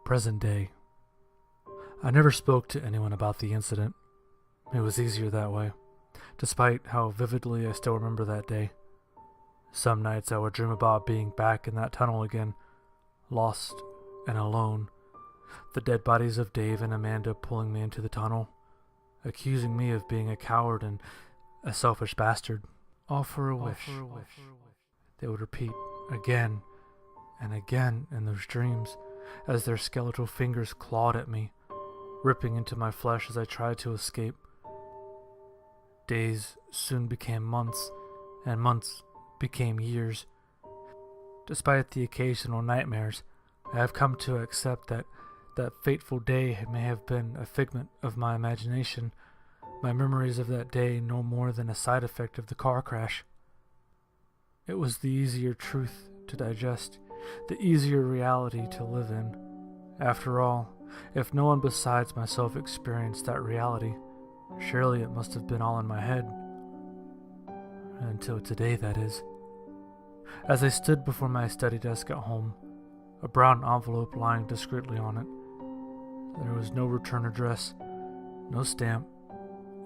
Present day. I never spoke to anyone about the incident. It was easier that way, despite how vividly I still remember that day. Some nights I would dream about being back in that tunnel again, lost and alone. The dead bodies of Dave and Amanda pulling me into the tunnel, accusing me of being a coward and a selfish bastard. All for a wish. They would repeat again and again in those dreams as their skeletal fingers clawed at me, ripping into my flesh as I tried to escape. Days soon became months, and months became years. Despite the occasional nightmares, I have come to accept that fateful day may have been a figment of my imagination, my memories of that day no more than a side effect of the car crash. It was the easier truth to digest, the easier reality to live in. After all, if no one besides myself experienced that reality, surely it must have been all in my head. Until today, that is. As I stood before my study desk at home, a brown envelope lying discreetly on it, there was no return address, no stamp,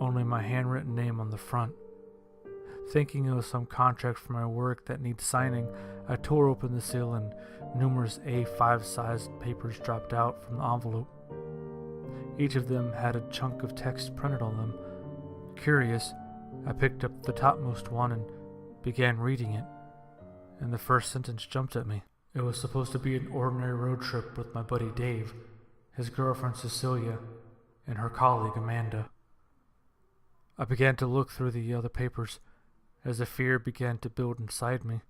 only my handwritten name on the front. Thinking it was some contract for my work that needs signing, I tore open the seal and numerous A5-sized papers dropped out from the envelope. Each of them had a chunk of text printed on them. Curious, I picked up the topmost one and began reading it, and the first sentence jumped at me. It was supposed to be an ordinary road trip with my buddy Dave, his girlfriend Cecilia, and her colleague Amanda. I began to look through the other papers as a fear began to build inside me.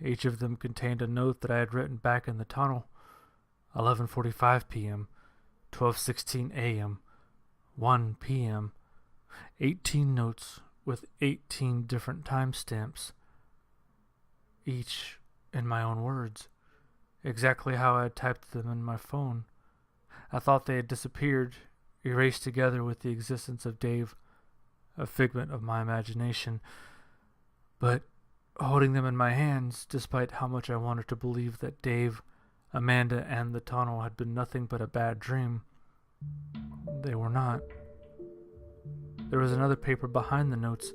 Each of them contained a note that I had written back in the tunnel. 11:45 p.m., 12:16 a.m., 1 p.m., 18 notes with 18 different timestamps, each in my own words, exactly how I had typed them in my phone. I thought they had disappeared, erased together with the existence of Dave, a figment of my imagination. But holding them in my hands, despite how much I wanted to believe that Dave, Amanda, and the tunnel had been nothing but a bad dream, they were not. There was another paper behind the notes,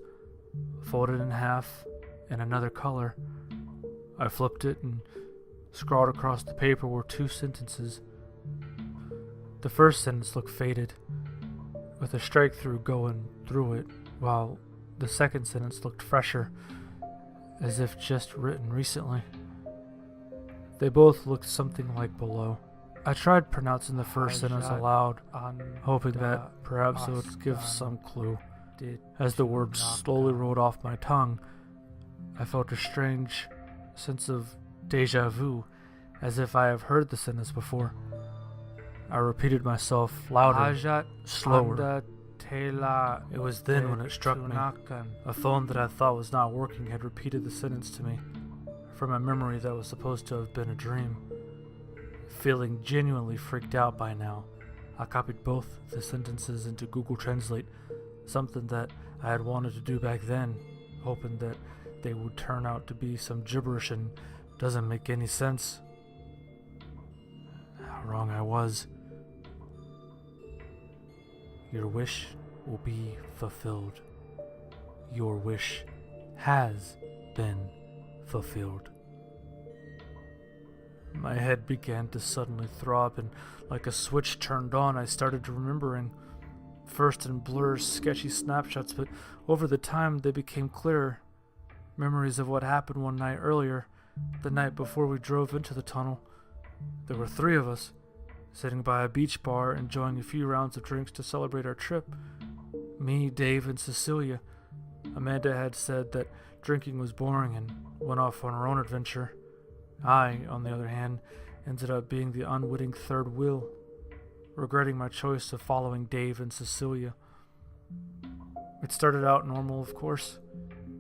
folded in half in another color. I flipped it, and scrawled across the paper were two sentences. The first sentence looked faded, with a strike-through going through it, while the second sentence looked fresher, as if just written recently. They both looked something like below. I tried pronouncing the first sentence aloud, hoping that perhaps it would give some clue. As the words slowly rolled off my tongue, I felt a strange sense of déjà vu, as if I have heard the sentence before. I repeated myself louder, slower. It was then when it struck me. A phone that I thought was not working had repeated the sentence to me, from a memory that was supposed to have been a dream. Feeling genuinely freaked out by now, I copied both the sentences into Google Translate, something that I had wanted to do back then, hoping that they would turn out to be some gibberish and doesn't make any sense. How wrong I was. Your wish will be fulfilled. Your wish has been fulfilled. My head began to suddenly throb, and like a switch turned on, I started remembering. First in blurs, sketchy snapshots, but over the time they became clearer. Memories of what happened one night earlier, the night before we drove into the tunnel. There were three of us, sitting by a beach bar, enjoying a few rounds of drinks to celebrate our trip. Me, Dave, and Cecilia. Amanda had said that drinking was boring and went off on her own adventure. I, on the other hand, ended up being the unwitting third wheel, regretting my choice of following Dave and Cecilia. It started out normal, of course,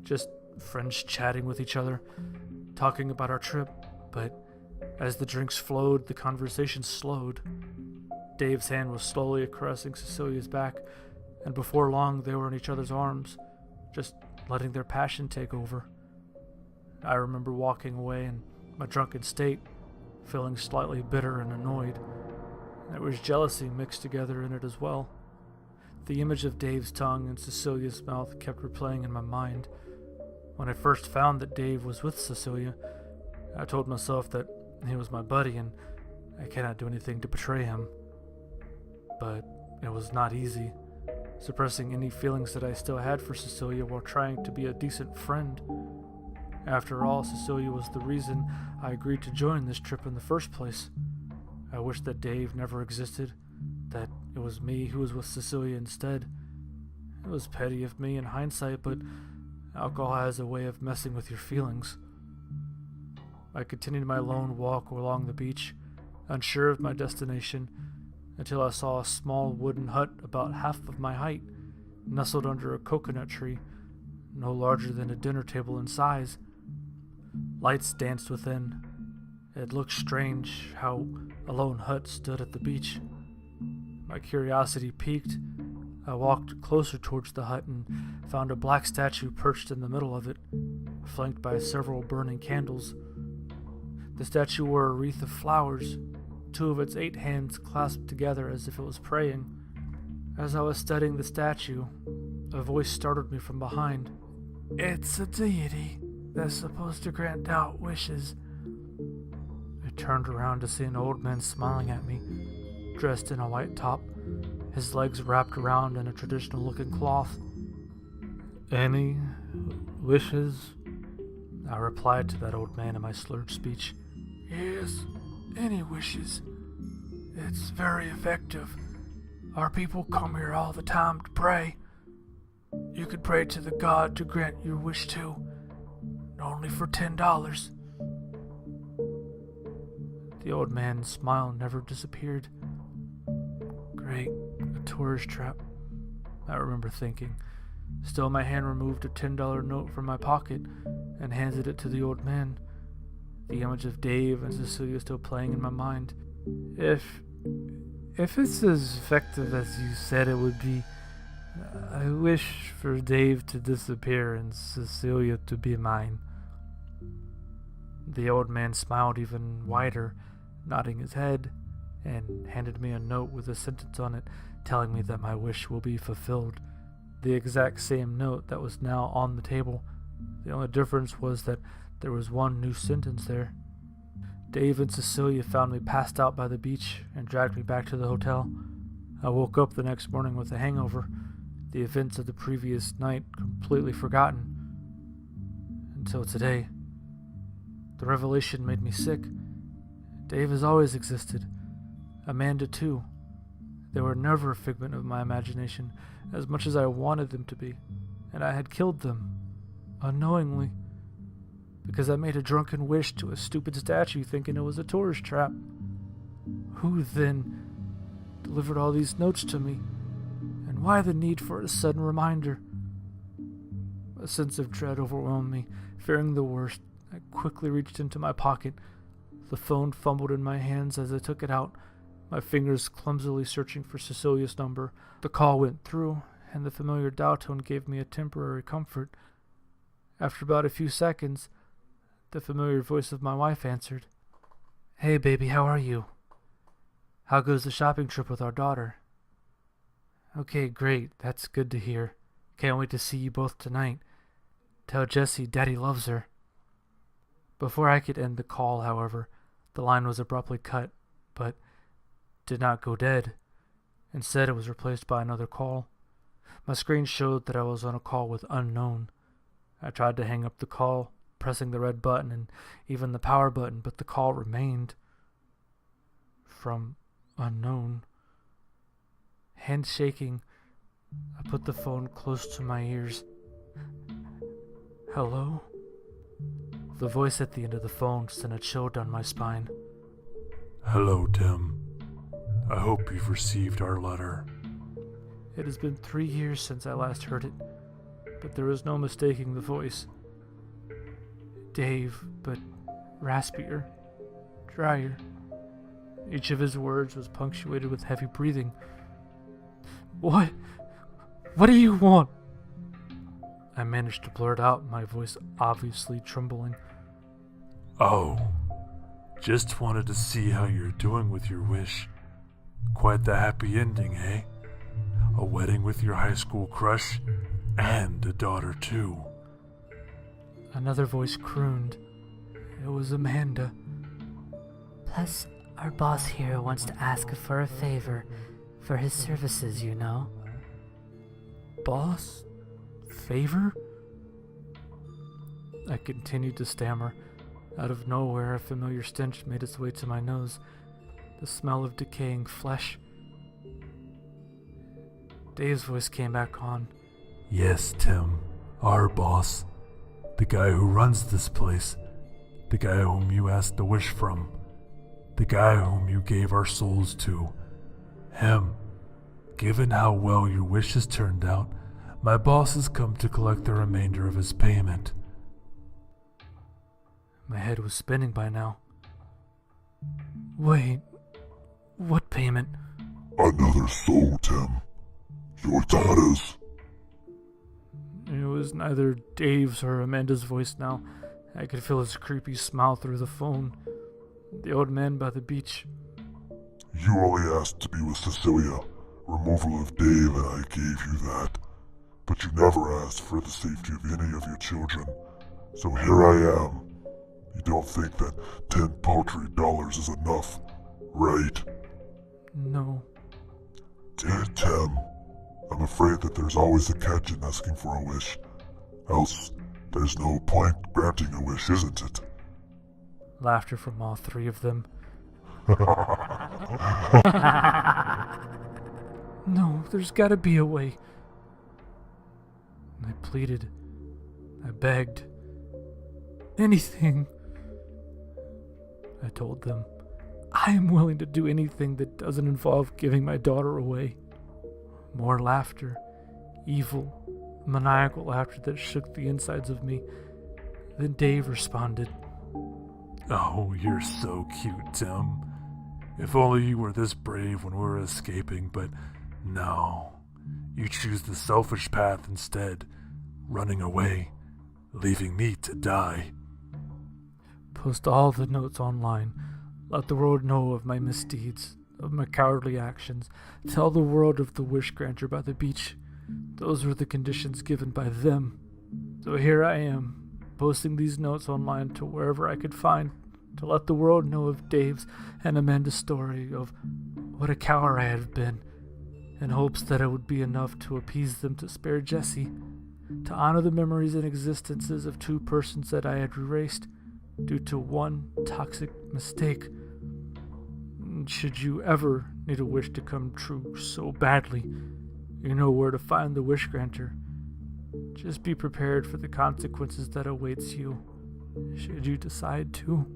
just friends chatting with each other, talking about our trip, but as the drinks flowed, the conversation slowed. Dave's hand was slowly caressing Cecilia's back, and before long they were in each other's arms, just letting their passion take over. I remember walking away in my drunken state, feeling slightly bitter and annoyed, There was jealousy mixed together in it as well. The image of Dave's tongue and Cecilia's mouth kept replaying in my mind. When I first found that Dave was with Cecilia, I told myself that he was my buddy and I cannot do anything to betray him. But it was not easy, suppressing any feelings that I still had for Cecilia while trying to be a decent friend. After all, Cecilia was the reason I agreed to join this trip in the first place. I wished that Dave never existed, that it was me who was with Cecilia instead. It was petty of me in hindsight, but alcohol has a way of messing with your feelings. I continued my lone walk along the beach, unsure of my destination, until I saw a small wooden hut about half of my height, nestled under a coconut tree, no larger than a dinner table in size. Lights danced within. It looked strange how a lone hut stood at the beach. My curiosity piqued. I walked closer towards the hut and found a black statue perched in the middle of it, flanked by several burning candles. The statue wore a wreath of flowers, 2 of its 8 hands clasped together as if it was praying. As I was studying the statue, a voice startled me from behind. "It's a deity that's supposed to grant out wishes." I turned around to see an old man smiling at me, dressed in a white top, his legs wrapped around in a traditional-looking cloth. "Any wishes?" I replied to that old man in my slurred speech. "Yes, any wishes. It's very effective. Our people come here all the time to pray. You could pray to the god to grant your wish too, only for $10. The old man's smile never disappeared. Great, a tourist trap, I remember thinking. Still, my hand removed a $10 note from my pocket and handed it to the old man. The image of Dave and Cecilia still playing in my mind. If it's as effective as you said it would be, I wish for Dave to disappear and Cecilia to be mine. The old man smiled even wider, nodding his head, and handed me a note with a sentence on it telling me that my wish will be fulfilled. The exact same note that was now on the table. The only difference was that there was one new sentence there. Dave and Cecilia found me passed out by the beach and dragged me back to the hotel. I woke up the next morning with a hangover, the events of the previous night completely forgotten. Until today. The revelation made me sick. Dave has always existed. Amanda too. They were never a figment of my imagination, as much as I wanted them to be, and I had killed them, unknowingly, because I made a drunken wish to a stupid statue thinking it was a tourist trap. Who, then, delivered all these notes to me, and why the need for a sudden reminder? A sense of dread overwhelmed me. Fearing the worst, I quickly reached into my pocket. The phone fumbled in my hands as I took it out, my fingers clumsily searching for Cecilia's number. The call went through, and the familiar dial tone gave me a temporary comfort. After about a few seconds, the familiar voice of my wife answered. "Hey, baby, how are you? How goes the shopping trip with our daughter?" "Okay, great. That's good to hear. Can't wait to see you both tonight. Tell Jessie Daddy loves her." Before I could end the call, however, the line was abruptly cut, but did not go dead. Instead, it was replaced by another call. My screen showed that I was on a call with unknown. I tried to hang up the call, pressing the red button and even the power button, but the call remained. From unknown. Hand shaking, I put the phone close to my ears. "Hello?" The voice at the end of the phone sent a chill down my spine. "Hello, Tim. I hope you've received our letter." It has been 3 years since I last heard it, but there was no mistaking the voice. Dave, but raspier, drier. Each of his words was punctuated with heavy breathing. What do you want?" I managed to blurt out, my voice obviously trembling. "Oh, just wanted to see how you're doing with your wish. Quite the happy ending, eh? A wedding with your high school crush, and a daughter too. Another voice crooned. It was Amanda. Plus, our boss here wants to ask for a favor for his services, you know. Boss? Favor? I continued to stammer. Out of nowhere, a familiar stench made its way to my nose. The smell of decaying flesh. Dave's voice came back on. Yes, Tim, our boss. The guy who runs this place. The guy whom you asked a wish from. The guy whom you gave our souls to. Him. Given how well your wishes turned out, my boss has come to collect the remainder of his payment. My head was spinning by now. Wait, what payment? Another soul, Tim. Your daughter's. It was neither Dave's or Amanda's voice now. I could feel his creepy smile through the phone. The old man by the beach. You only asked to be with Cecilia. Removal of Dave, and I gave you that. But you never asked for the safety of any of your children. So here I am. You don't think that 10 paltry dollars is enough, right? No. Dear Tim, I'm afraid that there's always a catch in asking for a wish. Else, there's no point granting a wish, isn't it? Laughter from all three of them. No, there's gotta be a way. I pleaded. I begged. Anything. I told them, I am willing to do anything that doesn't involve giving my daughter away. More laughter. Evil, maniacal laughter that shook the insides of me. Then Dave responded. Oh, you're so cute, Tim. If only you were this brave when we were escaping, but no. You choose the selfish path instead, running away, leaving me to die. Post all the notes online. Let the world know of my misdeeds, of my cowardly actions. Tell the world of the wish granter by the beach. Those were the conditions given by them. So here I am, posting these notes online to wherever I could find, to let the world know of Dave's and Amanda's story, of what a coward I had been, in hopes that it would be enough to appease them to spare Jesse, to honor the memories and existences of two persons that I had erased due to one toxic mistake. Should you ever need a wish to come true so badly, you know where to find the wish granter. Just be prepared for the consequences that awaits you, should you decide to.